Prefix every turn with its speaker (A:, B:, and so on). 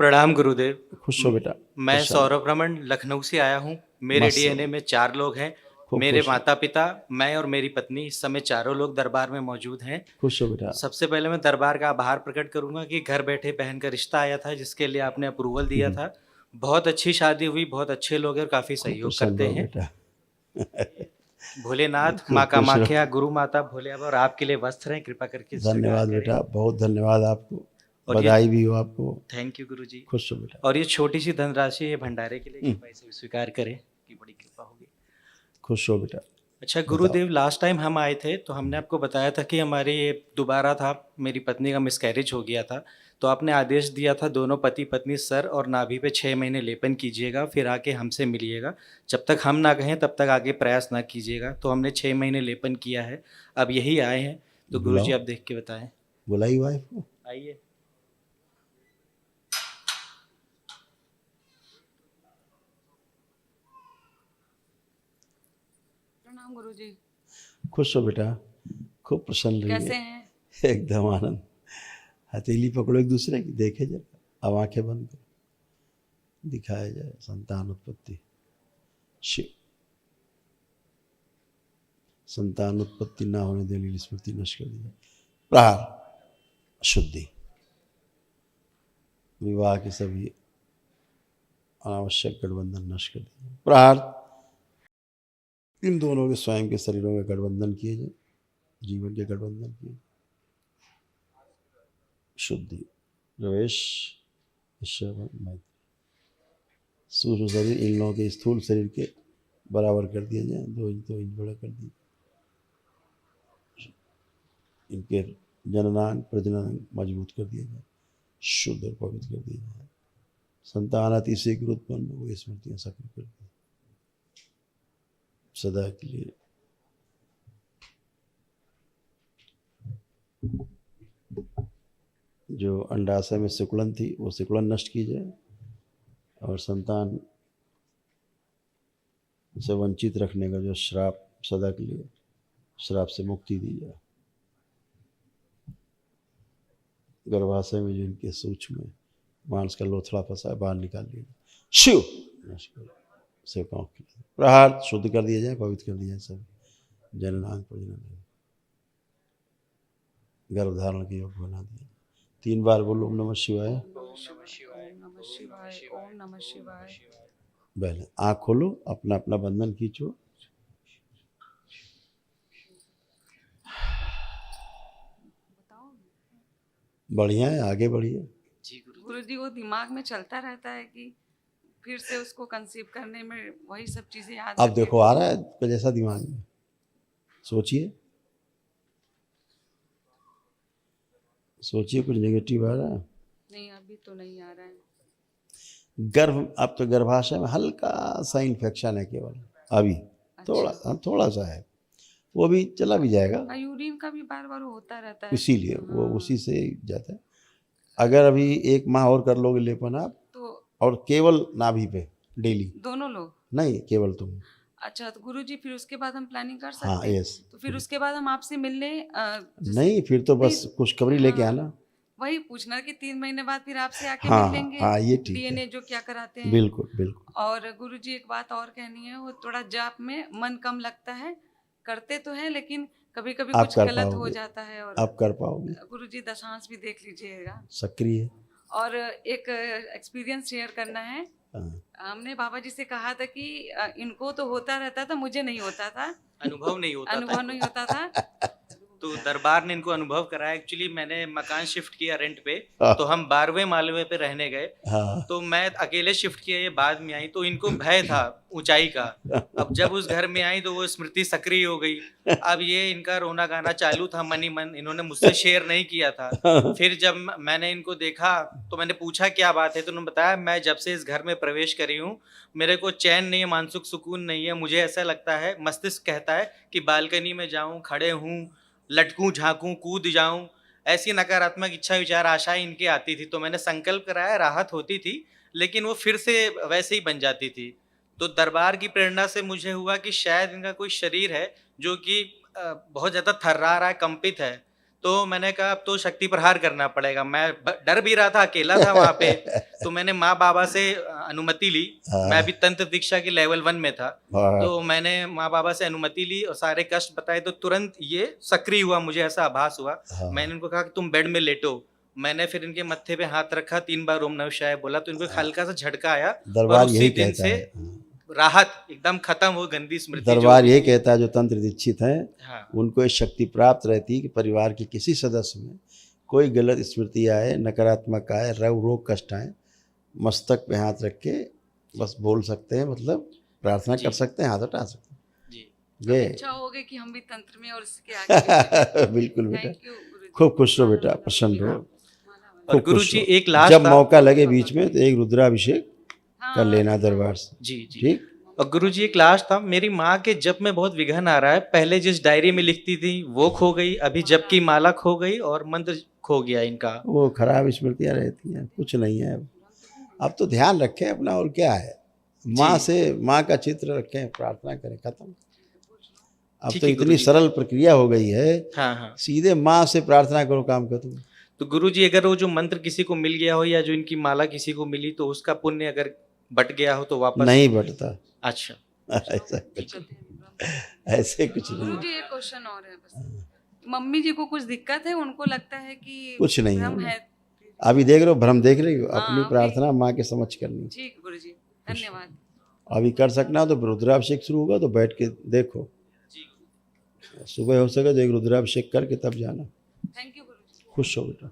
A: प्रणाम गुरुदेव।
B: खुश हो बेटा।
A: मैं
B: खुश हो।
A: सौरभ रमन लखनऊ से आया हूँ। मेरे
B: मस्त
A: डीएनए
B: हो।
A: में 4 लोग हैं।
B: खूब
A: मेरे
B: खुश हो।
A: माता पिता, मैं और मेरी पत्नी, इस समय चारों लोग दरबार में मौजूद हैं।
B: खुश हो बेटा।
A: सबसे पहले मैं दरबार का आभार प्रकट करूंगा कि घर बैठे बहन का रिश्ता आया था, जिसके लिए आपने अप्रूवल दिया था। बहुत अच्छी शादी हुई, बहुत अच्छे लोग हैं और काफ़ी
B: खूब
A: सहयोग
B: प्रसन्न
A: करते
B: रहो
A: हैं।
B: बेटा।
A: भोलेनाथ, माँ
B: खूब खुश रहो।
A: कामाख्या, गुरु माता भोले बाबा और आपके लिए वस्त्र हैं, कृपा करके स्वीकार
B: धन्यवाद
A: करें।
B: बेटा, बहुत धन्यवाद आपको।
A: और ये
B: बधाई भी हो आपको।
A: थैंक यू गुरु जी।
B: खुश हो बेटा।
A: और ये छोटी सी धनराशि है भंडारे के लिए, कृपा इसे स्वीकार करें कि बड़ी कृपा होगी।
B: खुश हो बेटा।
A: अच्छा
B: बताओ।
A: गुरुदेव, लास्ट टाइम हम आए थे तो हमने आपको बताया था कि हमारी ये दोबारा था, मेरी पत्नी का मिसकैरेज हो गया था। तो आपने आदेश दिया था दोनों पति पत्नी सर और नाभि पे 6 महीने लेपन कीजिएगा, फिर आके हमसे मिलिएगा। जब तक हम ना कहें तब तक आगे प्रयास ना कीजिएगा। तो हमने 6 महीने लेपन किया है, अब यही आए हैं। तो गुरुजी
B: बुलाओ।
A: आप देख के बताएं।
B: बुलाई वाइफ को।
A: आइए।
C: प्रणाम गुरुजी।
B: खुश हो बेटा। खूब प्रसन्न रहिए।
C: कैसे हैं?
B: एकदम आनंद। हथेली पकड़ो एक दूसरे की, देखे जरा। अब आंखें बंद करो, दिखाया जाए संतान उत्पत्ति। शिव। संतान उत्पत्ति ना होने देने स्मृति नष्ट कर दी। प्रहार। शुद्धि। विवाह के सभी अनावश्यक गठबंधन नष्ट कर दिए। प्रहार। इन दोनों के स्वयं के शरीरों में गठबंधन किए जाए, जीवन के गठबंधन किए। शुद्धि। प्रवेश। ईश्वर मैत्री। सूक्ष्म शरीर इन लोगों के स्थूल शरीर के बराबर कर दिया जाए, 2 इंच 2 इंच बड़ा कर दिए। इनके जननांग प्रजनन मजबूत कर दिया जाए, शुद्ध और पवित्र कर दिया जाए। संतान अति शीघ्र उत्पन्न वो स्मृतियाँ सक्रिय कर दी सदा के लिए। जो अंडाशय में सिकुड़न थी वो सिकुड़न नष्ट की जाए और संतान से वंचित रखने का जो श्राप सदा के लिए, श्राप से मुक्ति दी जाए। गर्भाशय में जो इनके सूक्ष्म मांस का लोथड़ा फंसा है बाहर निकाल लिया जाए। शिव नष्ट कर सेवकाओं के लिए। प्रहार। शुद्ध कर दिया जाए, पवित्र कर दिया जाए। सब जननांग प्रजनन गर्भ धारण के योग बना दिया। 3 बार बोलो ओम नमः शिवाय।
C: ओम नमः शिवाय। ओम नमः शिवाय।
B: पहले आँख खोलो, अपना अपना बंधन खींचो। बढ़िया है, आगे बढ़िए।
C: गुरुजी वो दिमाग में चलता रहता है कि फिर से उसको कंसीव करने में वही सब चीजें याद
B: अब
C: आती
B: देखो आ रहा है कुछ ऐसा दिमाग में, सोचिए सोचिए कुछ नेगेटिव आ रहा है?
C: नहीं, अभी तो नहीं आ रहा है।
B: गर्भ, अब तो गर्भाशय में हल्का सा इन्फेक्शन है केवल अभी। थोड़ा सा है, वो भी चला भी जाएगा।
C: यूरिन का भी बार बार होता रहता है,
B: इसीलिए वो उसी से जाता है। अगर अभी 1 माह और कर लोगे लेपन आप,
C: तो
B: और केवल नाभि पे डेली।
C: दोनों लोग?
B: नहीं, केवल तुम।
C: अच्छा, तो गुरुजी फिर उसके बाद हम प्लानिंग कर सकते
B: हाँ,
C: हैं?
B: यस।
C: तो फिर उसके बाद हम आपसे मिलने
B: नहीं, फिर तो बस खुशखबरी लेके आना।
C: वही पूछना कि 3 महीने बाद फिर आपसे आके
B: हाँ,
C: मिल लेंगे।
B: हाँ, ये ठीक है।
C: डीएनए जो क्या कराते हैं।
B: बिल्कुल बिल्कुल।
C: और गुरुजी एक बात और कहनी है, वो थोड़ा जाप में मन कम लगता है, करते तो है लेकिन कभी कभी
B: आप
C: कुछ
B: कर
C: गलत हो
B: पाओगे।
C: जाता है। और
B: आप कर पाओगे।
C: गुरुजी दशांश भी देख लीजिएगा।
B: सक्रिय।
C: और एक एक्सपीरियंस शेयर करना है।
B: हाँ।
C: हमने बाबा जी से कहा था कि इनको तो होता रहता था, मुझे नहीं होता था,
A: अनुभव नहीं होता था।
C: अनुभव नहीं होता था।
A: तो दरबार ने इनको अनुभव कराया। एक्चुअली मैंने मकान शिफ्ट किया रेंट पे,
B: हाँ।
A: तो हम 12वें माले पे रहने गए।
B: हाँ।
A: तो मैं अकेले शिफ्ट किया, ये बाद में आई, तो इनको भय था ऊंचाई का। अब जब उस घर में आई तो वो स्मृति सक्रिय हो गई। अब ये इनका रोना गाना चालू था मन ही मन, इन्होंने मुझसे शेयर नहीं किया था। फिर जब मैंने इनको देखा तो मैंने पूछा क्या बात है, तो उन्होंने बताया मैं जब से इस घर में प्रवेश करी हूँ मेरे को चैन नहीं है, मानसिक सुकून नहीं है। मुझे ऐसा लगता है, मस्तिष्क कहता है कि बालकनी में जाऊँ, खड़े हूँ, लटकूं, झांकूं, कूद जाऊं। ऐसी नकारात्मक इच्छा विचार आशाएं इनकी आती थी। तो मैंने संकल्प कराया, राहत होती थी, लेकिन वो फिर से वैसे ही बन जाती थी। तो दरबार की प्रेरणा से मुझे हुआ कि शायद इनका कोई शरीर है जो कि बहुत ज़्यादा थर्रा रहा है, कंपित है। तो मैंने कहा अब तो शक्ति प्रहार करना पड़ेगा। मैं डर भी रहा था, अकेला था वहाँ पे। तो मैंने माँ बाबा से अनुमति ली। मैं अभी तंत्र दीक्षा के लेवल 1 में था। तो मैंने माँ बाबा से अनुमति ली और सारे कष्ट बताए, तो तुरंत ये सक्रिय हुआ, मुझे ऐसा आभास हुआ। मैंने उनको कहा कि तुम बेड में लेटो। मैंने फिर इनके मत्थे पे हाथ रखा, 3 बार ओम नमः शिवाय बोला, तो इनको हल्का सा झटका आया।
B: दरबार
A: और
B: यही
A: उसी दिन
B: कहता
A: से
B: है,
A: राहत एकदम खत्म हो, गंदी स्मृति
B: दरबार ये कहता है जो तंत्र दीक्षित हैं
A: हाँ
B: उनको ये शक्ति प्राप्त रहती है कि परिवार के किसी सदस्य में कोई गलत स्मृति आए, नकारात्मक आए, रोग कष्ट आए, मस्तक पे हाथ रख के बस बोल सकते हैं, मतलब प्रार्थना कर सकते हैं, हाथ हटा सकते हैं
A: जी।
B: ये
C: अच्छा हो गया कि हम भी तंत्र में और इसके आगे
B: बिल्कुल बेटा,
C: थैंक यू गुरुजी।
B: खूब खुश रहो बेटा, प्रसन्न रहो,
A: और
B: खूब
A: गुरु
B: खुश
A: जी
B: रहो।
A: एक लास्ट
B: जब
A: था।
B: मौका लगे बीच में तो एक रुद्राभिषेक
C: हाँ,
B: कर लेना दरबार से,
A: जी जी।
B: ठीक।
A: और गुरु जी एक लास्ट था, मेरी माँ के जप में बहुत विघन आ रहा है। पहले जिस डायरी में लिखती थी वो खो गई, अभी जप की माला खो गई और मंत्र खो गया इनका।
B: वो खराब स्मृतियाँ रहती हैं, कुछ नहीं है। अब तो ध्यान रखें अपना, और क्या है, माँ से माँ का चित्र रखें, प्रार्थना करें, खत्म। अब
A: ठीक
B: तो
A: है
B: इतनी
A: गुरुजी।
B: सरल प्रक्रिया हो गई है,
A: हाँ हाँ।
B: सीधे माँ से प्रार्थना करो, काम खत्म।
A: तो गुरु जी अगर वो जो मंत्र किसी को मिल गया हो या जो इनकी माला किसी को मिली, तो उसका पुण्य अगर बट गया हो तो वापस
B: नहीं बटता,
A: अच्छा
B: ऐसा कुछ ऐसे कुछ नहीं,
C: गुरुजी एक क्वेश्चन और है बस। मम्मी जी को कुछ दिक्कत है, उनको लगता है कि
B: कुछ नहीं
C: भ्रम
B: है।
C: है।
B: अभी देख रहे हो, भ्रम देख रही हो,
C: हाँ,
B: अपनी
C: अभी-
B: प्रार्थना माँ के समक्ष करनी।
C: ठीक गुरुजी, धन्यवाद।
B: अभी कर सकना हो तो रुद्राभिषेक शुरू होगा तो बैठ के देखो, सुबह हो सके तो एक रुद्राभिषेक करके तब जाना।
C: थैंक यू गुरुजी।
B: खुश हो बेटा।